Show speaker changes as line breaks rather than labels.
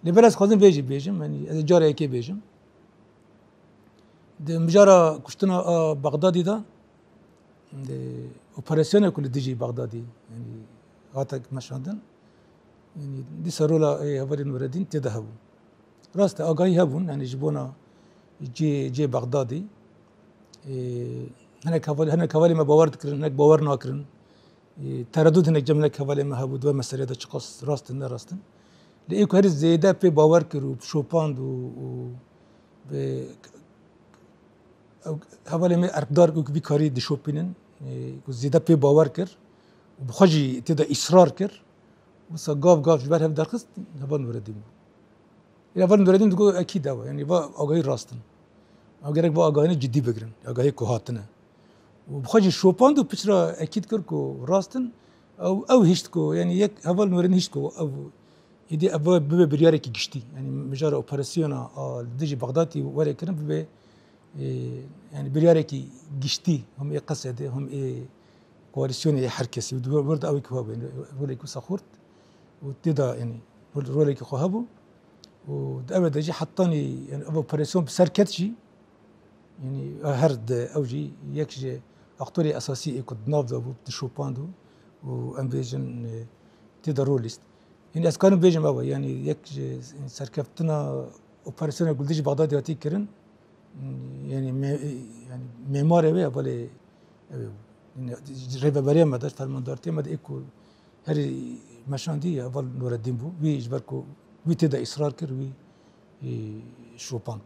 لبرز خازن بيجي بيجم يعني جارة اكي بيجم ده مجارة كشتنا بغدادي ده اوبراسيون كل ديجي بغدادي يعني هاتك مشهدن يعني دي سرولا هفري نور الدين تذهبوا راست اغاي هبون يعني يجيبونا جي بغدادي هناك هوالي ما باورد كرن هناك باورنا كرن تردد هناك جملك هوالي ما هبود ومسألة دا شخص راستن لا راستن لإيكو هرز زيادة في باور كرو بشوباند ب هوالي ما أرقدار في كاري دي شوبينن زيادة في باور كر وبخجي تدا إصرار كر بس قاف جبار هف درخست هبال نوردين إلى هبال نوردين تقول أكيد هوا يعني با أغاي راستن أغيرك با أغاينا جدي بقرن أغاي كوهاتنا وبخجي شوباند وبشرا أكيد كركو راستن أو هشتكو يعني يك هبال نوردين هشتكو أو يدي أبو ببي برياري كي جشتي يعني مجرد أوبراسيونا ديجي بغدادي ورا كرن ببي يعني برياري كي جشتي هم قصد هم كواليسيون حركسي ورد أوي كواب يعني ولا يكون سخورت وتدا يعني ولا يكون خهابو ودأبد أجي حطاني يعني أبو أوبراسيون بسركتشي يعني هرد أوجي يكجي أقطري أساسي كنت نافذ أبو تشوباندو وأمبيجن تدا روليست يعني أسكانو بيجم أبو يعني يكجي سركفتنا أوبراسيون يقول ديجي بغداد ياتي كرن يعني يعني معماري بيه بالي يعني ريبا بريا ما داش فرمان دارتي ما إيكو هري مشان دي أول نور الدين بو ويجبركو ويتدا إصرار كر وي شوباند